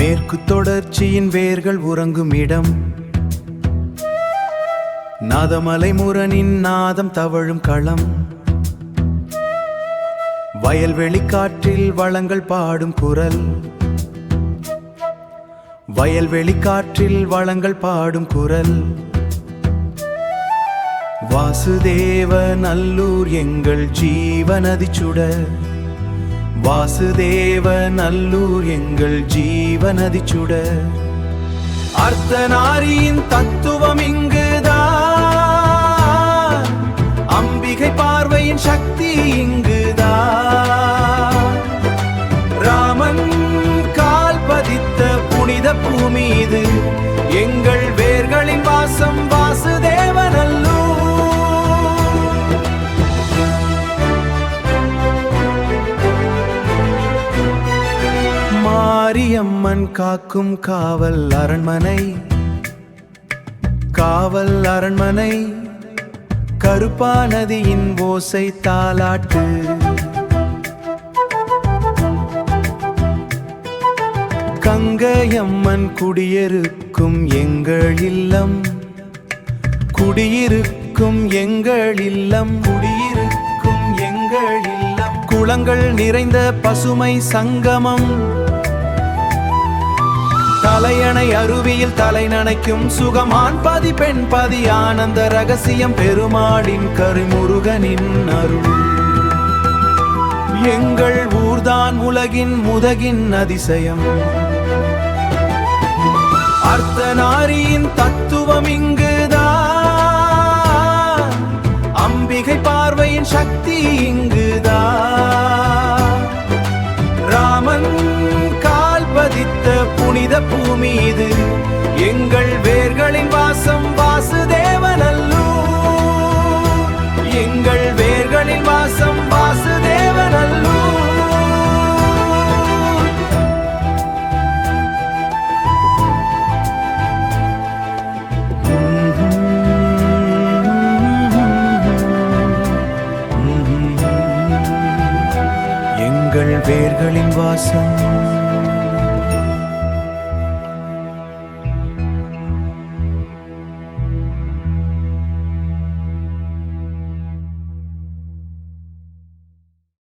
மேற்கு தொடர்ச்சியின் வேர்கள் உறங்கும் இடம், நாதமலை முரனின் நாதம் தவழும் களம், வயல்வெளி காற்றில் வளங்கள் பாடும் குரல், வயல்வெளி காற்றில் வளங்கள் பாடும் குரல். வாசுதேவ நல்லூர் எங்கள் ஜீவநதி சுடர், வாசுதேவ நல்லூர் எங்கள் ஜீவநதி சுடர். அர்த்தநாரியின் தத்துவம் இங்குதான், அம்பிகை பார்வையின் சக்தி இங்குதான். ராமன் கால் பதித்த புனித பூமி இது, எங்கள் வேர்களின் வாசம் வாசுதேவ நல்லூர். மாரியம்மன் காக்கும் காவல் அரண்மனை, காவல் அரண்மனை, கருப்பா நதியின் ஓசை தாலாட்டு. கங்கையம்மன் குடியிருக்கும் எங்கள் இல்லம், குடியிருக்கும் எங்கள் இல்லம், குடியிருக்கும் எங்கள் இல்லம். குளங்கள் நிறைந்த பசுமை சங்கமம், தலையணை அருவியில் தலை நனைக்கும் சுகமான் பதி பெண் பதி ஆனந்த ரகசியம். பெருமாளின் கருமுருகனின் அருள், எங்கள் ஊர்தான் உலகின் முதகின் அதிசயம். அர்த்தநாரியின் தத்துவம் இங்குதான், அம்பிகை பார்வையின் சக்தி இங்குதான். ராமன் கால் பதித்த புனித பூமி இது, எங்கள் வேர்களின் வாசம் வாசுதேவ நல்லூர், எங்கள் வேர்களின் வாசம் வாசுதேவ நல்லூர். எங்கள் வேர்களின் வாசம்